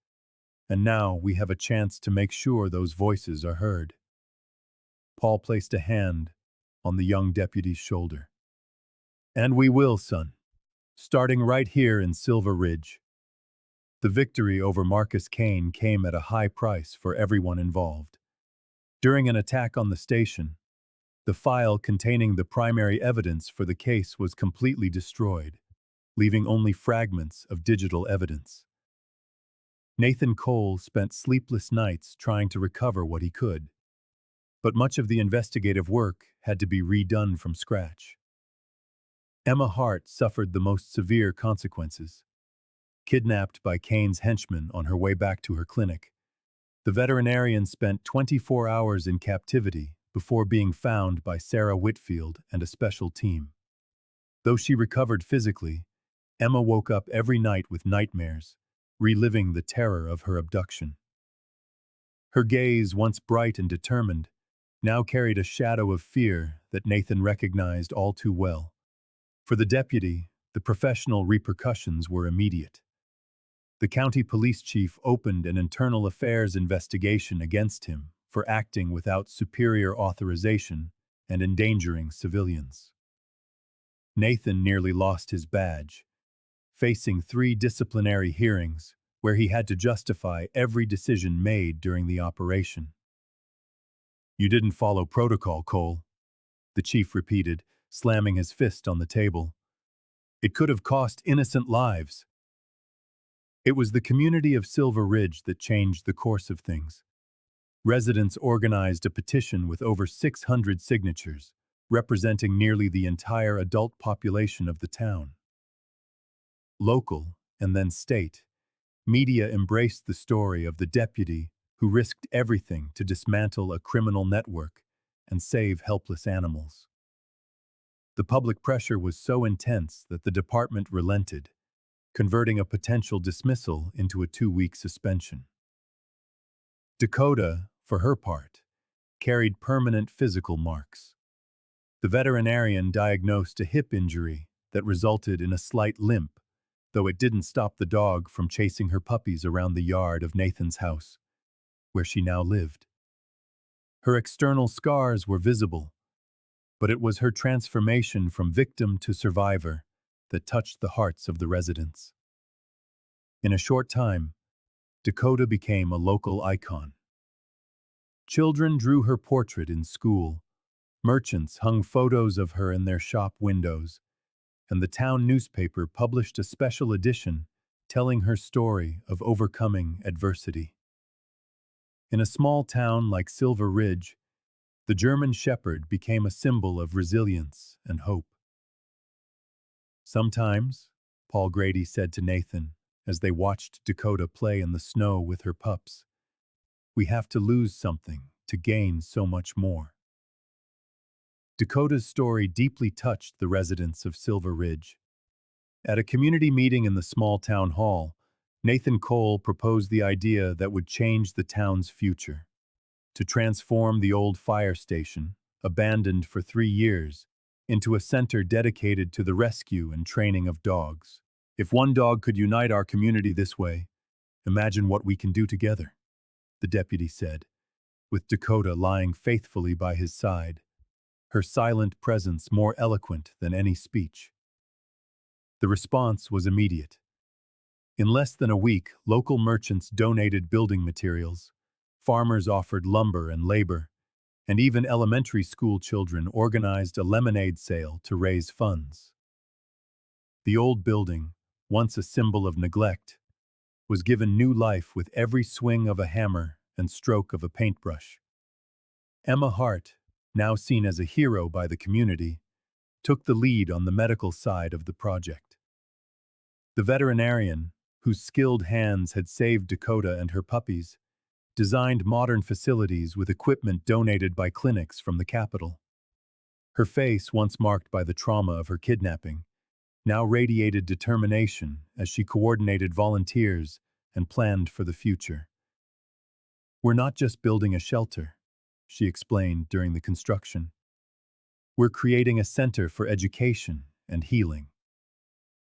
And now we have a chance to make sure those voices are heard." Paul placed a hand on the young deputy's shoulder. "And we will, son. Starting right here in Silver Ridge." The victory over Marcus Kane came at a high price for everyone involved. During an attack on the station, the file containing the primary evidence for the case was completely destroyed, leaving only fragments of digital evidence. Nathan Cole spent sleepless nights trying to recover what he could, but much of the investigative work had to be redone from scratch. Emma Hart suffered the most severe consequences. Kidnapped by Kane's henchmen on her way back to her clinic, the veterinarian spent 24 hours in captivity before being found by Sarah Whitfield and a special team. Though she recovered physically, Emma woke up every night with nightmares, reliving the terror of her abduction. Her gaze, once bright and determined, now carried a shadow of fear that Nathan recognized all too well. For the deputy, the professional repercussions were immediate. The county police chief opened an internal affairs investigation against him for acting without superior authorization and endangering civilians. Nathan nearly lost his badge, facing 3 disciplinary hearings where he had to justify every decision made during the operation. "You didn't follow protocol, Cole," the chief repeated, slamming his fist on the table. "It could have cost innocent lives." It was the community of Silver Ridge that changed the course of things. Residents organized a petition with over 600 signatures, representing nearly the entire adult population of the town. Local, and then state, media embraced the story of the deputy who risked everything to dismantle a criminal network and save helpless animals. The public pressure was so intense that the department relented, converting a potential dismissal into a 2-week suspension. Dakota, for her part, carried permanent physical marks. The veterinarian diagnosed a hip injury that resulted in a slight limp, though it didn't stop the dog from chasing her puppies around the yard of Nathan's house, where she now lived. Her external scars were visible, but it was her transformation from victim to survivor that touched the hearts of the residents. In a short time, Dakota became a local icon. Children drew her portrait in school, merchants hung photos of her in their shop windows, and the town newspaper published a special edition telling her story of overcoming adversity. In a small town like Silver Ridge, the German Shepherd became a symbol of resilience and hope. "Sometimes," Paul Grady said to Nathan as they watched Dakota play in the snow with her pups, "we have to lose something to gain so much more." Dakota's story deeply touched the residents of Silver Ridge. At a community meeting in the small town hall, Nathan Cole proposed the idea that would change the town's future: to transform the old fire station, abandoned for 3 years, into a center dedicated to the rescue and training of dogs. "If one dog could unite our community this way, imagine what we can do together," the deputy said, with Dakota lying faithfully by his side, her silent presence more eloquent than any speech. The response was immediate. In less than a week, local merchants donated building materials, farmers offered lumber and labor, and even elementary school children organized a lemonade sale to raise funds. The old building, once a symbol of neglect, was given new life with every swing of a hammer and stroke of a paintbrush. Emma Hart, now seen as a hero by the community, took the lead on the medical side of the project. The veterinarian, whose skilled hands had saved Dakota and her puppies, designed modern facilities with equipment donated by clinics from the capital. Her face, once marked by the trauma of her kidnapping, now radiated determination as she coordinated volunteers and planned for the future. "We're not just building a shelter," she explained during the construction. "We're creating a center for education and healing."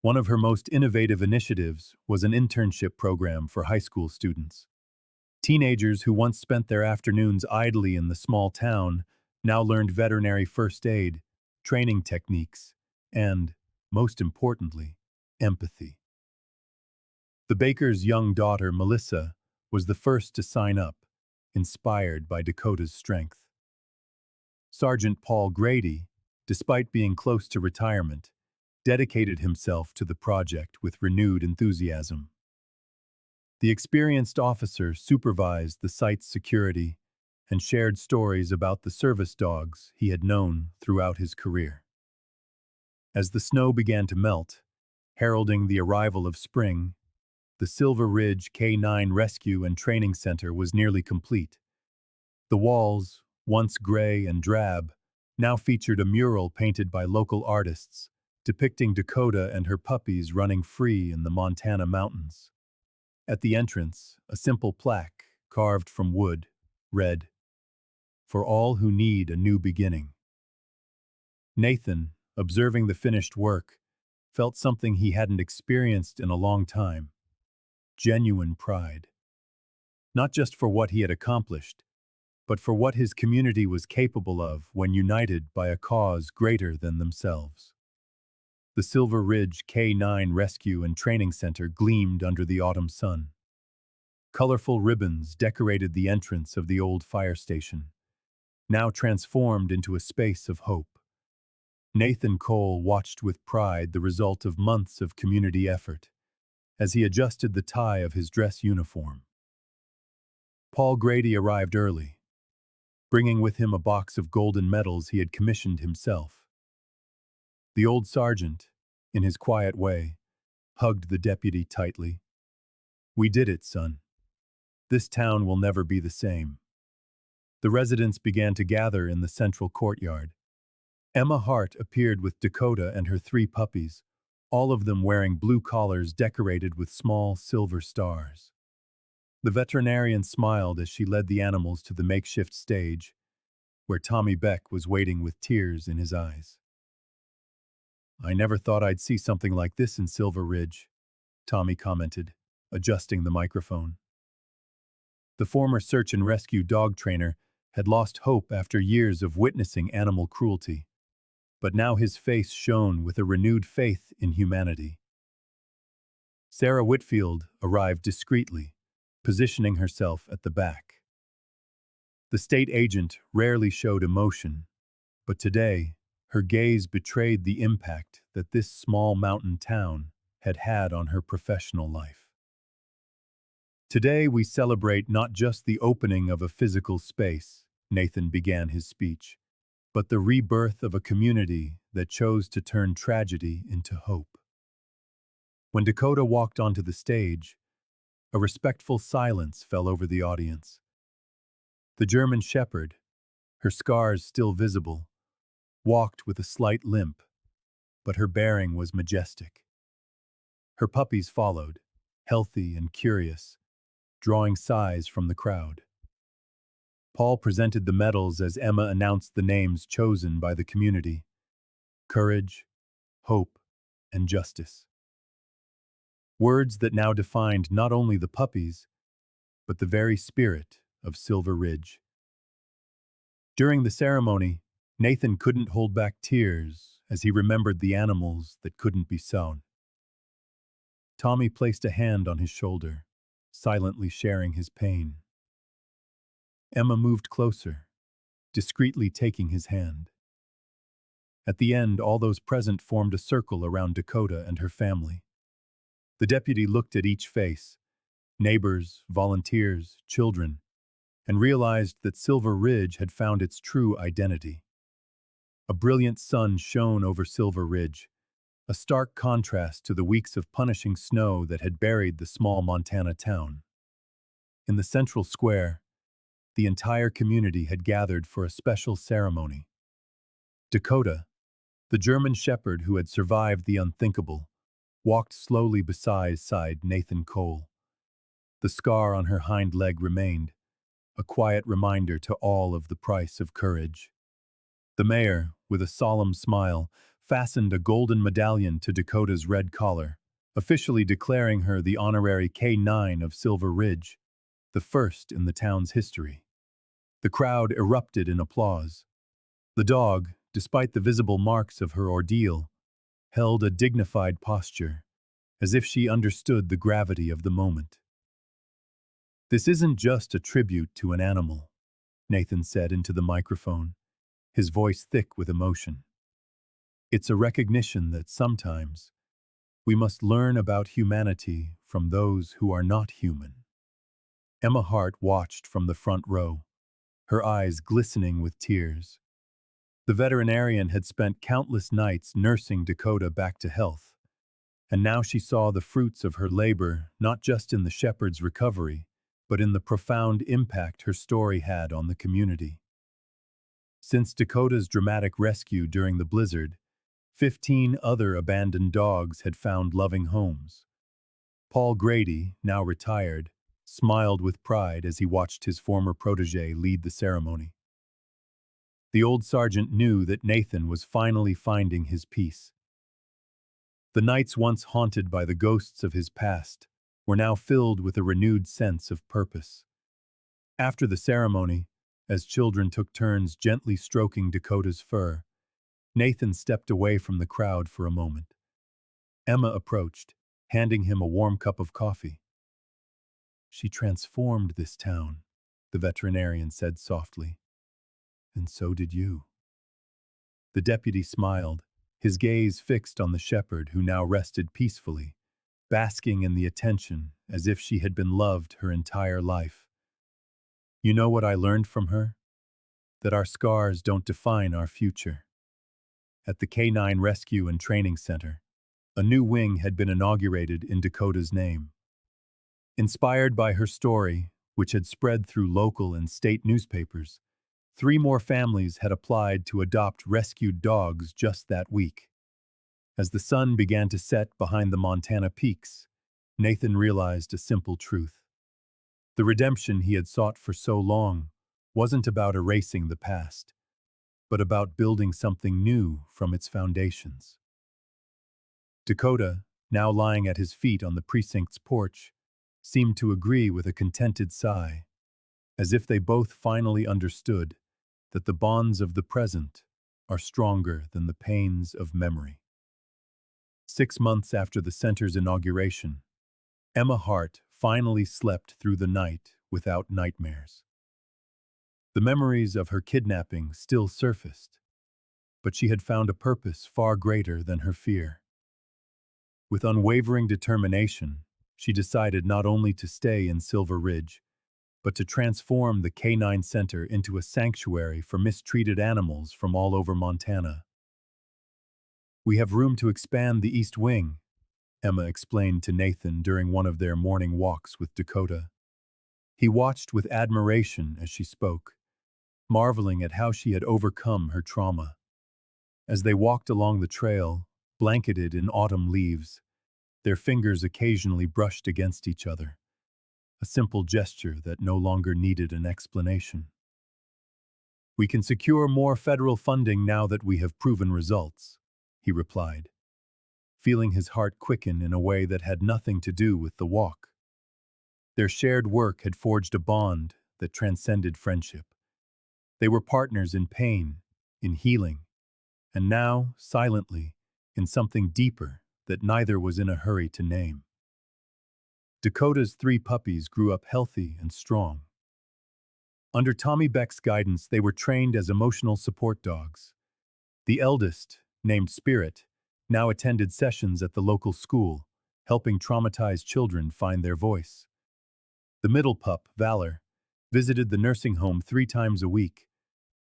One of her most innovative initiatives was an internship program for high school students. Teenagers who once spent their afternoons idly in the small town now learned veterinary first aid, training techniques, and, most importantly, empathy. The baker's young daughter, Melissa, was the first to sign up, inspired by Dakota's strength. Sergeant Paul Grady, despite being close to retirement, dedicated himself to the project with renewed enthusiasm. The experienced officer supervised the site's security and shared stories about the service dogs he had known throughout his career. As the snow began to melt, heralding the arrival of spring, the Silver Ridge K9 Rescue and Training Center was nearly complete. The walls, once gray and drab, now featured a mural painted by local artists, depicting Dakota and her puppies running free in the Montana mountains. At the entrance, a simple plaque, carved from wood, read, "For all who need a new beginning." Nathan, observing the finished work, felt something he hadn't experienced in a long time: genuine pride. Not just for what he had accomplished, but for what his community was capable of when united by a cause greater than themselves. The Silver Ridge K9 Rescue and Training Center gleamed under the autumn sun. Colorful ribbons decorated the entrance of the old fire station, now transformed into a space of hope. Nathan Cole watched with pride the result of months of community effort as he adjusted the tie of his dress uniform. Paul Grady arrived early. bringing with him a box of golden medals he had commissioned himself. The old sergeant, in his quiet way, hugged the deputy tightly. "We did it, son. This town will never be the same." The residents began to gather in the central courtyard. Emma Hart appeared with Dakota and her 3 puppies, all of them wearing blue collars decorated with small silver stars. The veterinarian smiled as she led the animals to the makeshift stage, where Tommy Beck was waiting with tears in his eyes. "I never thought I'd see something like this in Silver Ridge," Tommy commented, adjusting the microphone. The former search and rescue dog trainer had lost hope after years of witnessing animal cruelty, but now his face shone with a renewed faith in humanity. Sarah Whitfield arrived discreetly, positioning herself at the back. The state agent rarely showed emotion, but today, her gaze betrayed the impact that this small mountain town had had on her professional life. "Today we celebrate not just the opening of a physical space," Nathan began his speech, "but the rebirth of a community that chose to turn tragedy into hope." When Dakota walked onto the stage, a respectful silence fell over the audience. The German shepherd, her scars still visible, walked with a slight limp, but her bearing was majestic. Her puppies followed, healthy and curious, drawing sighs from the crowd. Paul presented the medals as Emma announced the names chosen by the community: courage, hope, and justice. Words that now defined not only the puppies, but the very spirit of Silver Ridge. During the ceremony, Nathan couldn't hold back tears as he remembered the animals that couldn't be sown. Tommy placed a hand on his shoulder, silently sharing his pain. Emma moved closer, discreetly taking his hand. At the end, all those present formed a circle around Dakota and her family. The deputy looked at each face, neighbors, volunteers, children, and realized that Silver Ridge had found its true identity. A brilliant sun shone over Silver Ridge, a stark contrast to the weeks of punishing snow that had buried the small Montana town. In the central square, the entire community had gathered for a special ceremony. Dakota, the German shepherd who had survived the unthinkable, walked slowly beside Nathan Cole. The scar on her hind leg remained, a quiet reminder to all of the price of courage. The mayor, with a solemn smile, fastened a golden medallion to Dakota's red collar, officially declaring her the honorary K9 of Silver Ridge, the first in the town's history. The crowd erupted in applause. The dog, despite the visible marks of her ordeal, held a dignified posture, as if she understood the gravity of the moment. "This isn't just a tribute to an animal," Nathan said into the microphone, his voice thick with emotion. "It's a recognition that sometimes we must learn about humanity from those who are not human." Emma Hart watched from the front row, her eyes glistening with tears. The veterinarian had spent countless nights nursing Dakota back to health, and now she saw the fruits of her labor not just in the shepherd's recovery, but in the profound impact her story had on the community. Since Dakota's dramatic rescue during the blizzard, 15 other abandoned dogs had found loving homes. Paul Grady, now retired, smiled with pride as he watched his former protege lead the ceremony. The old sergeant knew that Nathan was finally finding his peace. The nights once haunted by the ghosts of his past were now filled with a renewed sense of purpose. After the ceremony, as children took turns gently stroking Dakota's fur, Nathan stepped away from the crowd for a moment. Emma approached, handing him a warm cup of coffee. "She transformed this town," the veterinarian said softly. "And so did you." The deputy smiled, his gaze fixed on the shepherd who now rested peacefully, basking in the attention as if she had been loved her entire life. "You know what I learned from her?" that our scars don't define our future. At the K-9 Rescue and Training Center, a new wing had been inaugurated in Dakota's name. Inspired by her story, which had spread through local and state newspapers, 3 more families had applied to adopt rescued dogs just that week. As the sun began to set behind the Montana peaks, Nathan realized a simple truth. The redemption he had sought for so long wasn't about erasing the past, but about building something new from its foundations. Dakota, now lying at his feet on the precinct's porch, seemed to agree with a contented sigh, as if they both finally understood that the bonds of the present are stronger than the pains of memory. 6 months after the center's inauguration, Emma Hart finally slept through the night without nightmares. The memories of her kidnapping still surfaced, but she had found a purpose far greater than her fear. With unwavering determination, she decided not only to stay in Silver Ridge, but to transform the K-9 Center into a sanctuary for mistreated animals from all over Montana. "We have room to expand the East Wing," Emma explained to Nathan during one of their morning walks with Dakota. He watched with admiration as she spoke, marveling at how she had overcome her trauma. As they walked along the trail, blanketed in autumn leaves, their fingers occasionally brushed against each other, a simple gesture that no longer needed an explanation. "We can secure more federal funding now that we have proven results," he replied, feeling his heart quicken in a way that had nothing to do with the walk. Their shared work had forged a bond that transcended friendship. They were partners in pain, in healing, and now, silently, in something deeper that neither was in a hurry to name. Dakota's 3 puppies grew up healthy and strong. Under Tommy Beck's guidance, they were trained as emotional support dogs. The eldest, named Spirit, now attended sessions at the local school, helping traumatized children find their voice. The middle pup, Valor, visited the nursing home 3 times a week,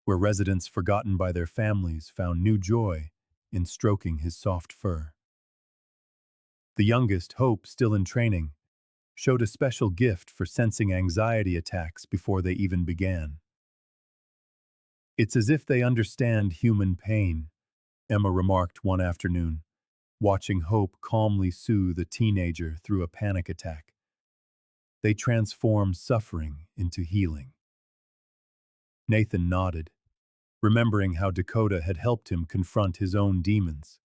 where residents forgotten by their families found new joy in stroking his soft fur. The youngest, Hope, still in training, showed a special gift for sensing anxiety attacks before they even began. "It's as if they understand human pain," Emma remarked one afternoon, watching Hope calmly soothe a teenager through a panic attack. "They transform suffering into healing." Nathan nodded, remembering how Dakota had helped him confront his own demons.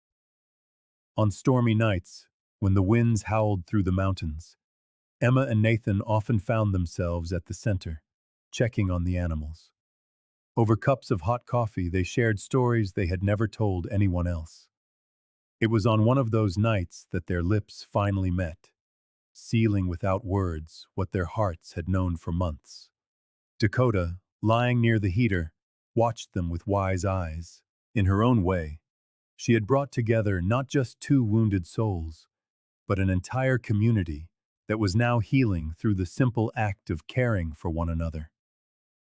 On stormy nights, when the winds howled through the mountains, Emma and Nathan often found themselves at the center, checking on the animals. Over cups of hot coffee, they shared stories they had never told anyone else. It was on one of those nights that their lips finally met, sealing without words what their hearts had known for months. Dakota, lying near the heater, watched them with wise eyes. In her own way, she had brought together not just 2 wounded souls, but an entire community that was now healing through the simple act of caring for one another.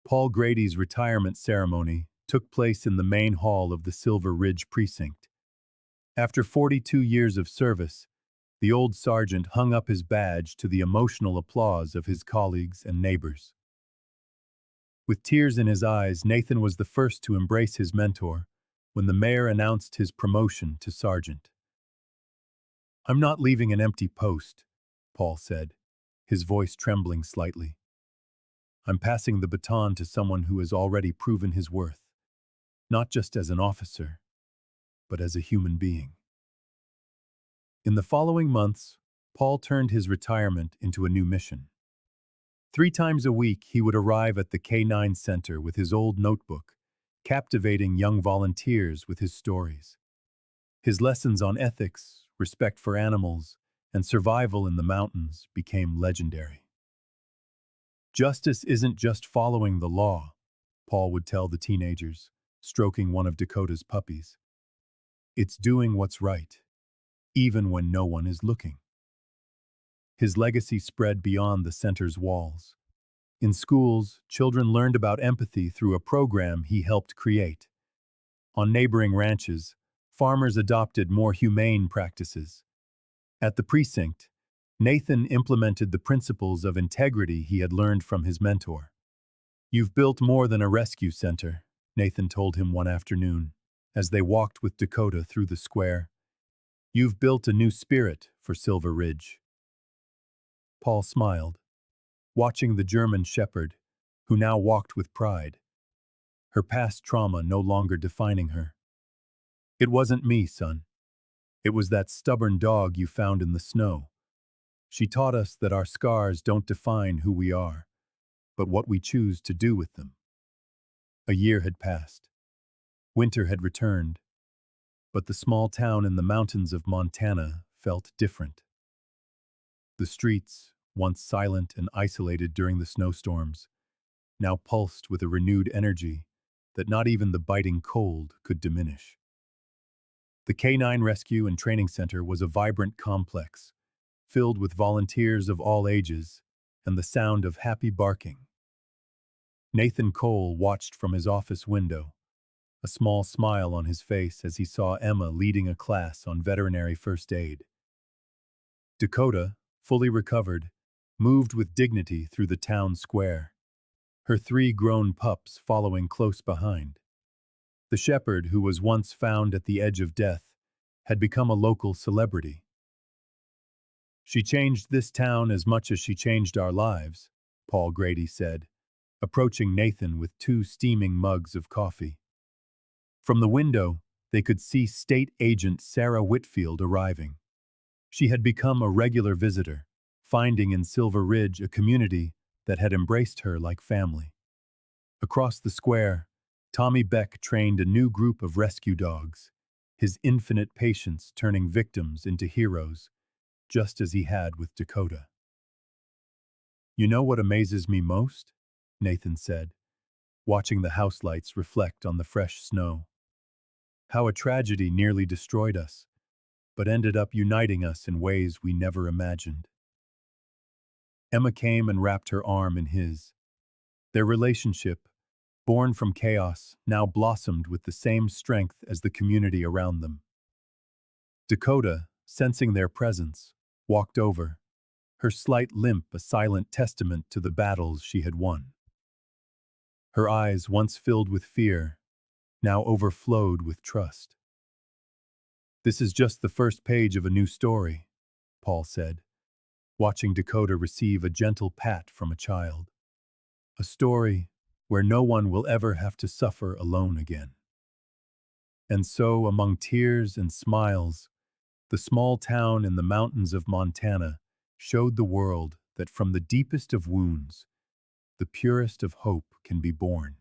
Paul Grady's retirement ceremony took place in the main hall of the Silver Ridge precinct. After 42 years of service, the old sergeant hung up his badge to the emotional applause of his colleagues and neighbors. With tears in his eyes, Nathan was the first to embrace his mentor when the mayor announced his promotion to sergeant. "I'm not leaving an empty post," Paul said, his voice trembling slightly. "I'm passing the baton to someone who has already proven his worth, not just as an officer, but as a human being." In the following months, Paul turned his retirement into a new mission. 3 times a week, he would arrive at the K-9 Center with his old notebook, captivating young volunteers with his stories. His lessons on ethics, respect for animals, and survival in the mountains became legendary. "Justice isn't just following the law," Paul would tell the teenagers, stroking one of Dakota's puppies. "It's doing what's right, even when no one is looking." His legacy spread beyond the center's walls. In schools, children learned about empathy through a program he helped create. On neighboring ranches, farmers adopted more humane practices. At the precinct, Nathan implemented the principles of integrity he had learned from his mentor. "You've built more than a rescue center," Nathan told him one afternoon, as they walked with Dakota through the square. "You've built a new spirit for Silver Ridge." Paul smiled, watching the German shepherd, who now walked with pride, her past trauma no longer defining her. "It wasn't me, son. It was that stubborn dog you found in the snow. She taught us that our scars don't define who we are, but what we choose to do with them." A year had passed. Winter had returned, but the small town in the mountains of Montana felt different. The streets, once silent and isolated during the snowstorms, now pulsed with a renewed energy that not even the biting cold could diminish. The K-9 Rescue and Training Center was a vibrant complex, filled with volunteers of all ages and the sound of happy barking. Nathan Cole watched from his office window, a small smile on his face as he saw Emma leading a class on veterinary first aid. Dakota, fully recovered, moved with dignity through the town square, her 3 grown pups following close behind. The shepherd, who was once found at the edge of death, had become a local celebrity. "She changed this town as much as she changed our lives," Paul Grady said, approaching Nathan with 2 steaming mugs of coffee. From the window, they could see State Agent Sarah Whitfield arriving. She had become a regular visitor, finding in Silver Ridge a community that had embraced her like family. Across the square, Tommy Beck trained a new group of rescue dogs, his infinite patience turning victims into heroes, just as he had with Dakota. "You know what amazes me most?" Nathan said, watching the house lights reflect on the fresh snow. "How a tragedy nearly destroyed us, but ended up uniting us in ways we never imagined." Emma came and wrapped her arm in his. Their relationship, born from chaos, now blossomed with the same strength as the community around them. Dakota, sensing their presence, walked over, her slight limp a silent testament to the battles she had won. Her eyes, once filled with fear, now overflowed with trust. "This is just the first page of a new story," Paul said, watching Dakota receive a gentle pat from a child. "A story where no one will ever have to suffer alone again." And so, among tears and smiles, the small town in the mountains of Montana showed the world that from the deepest of wounds, the purest of hope can be born.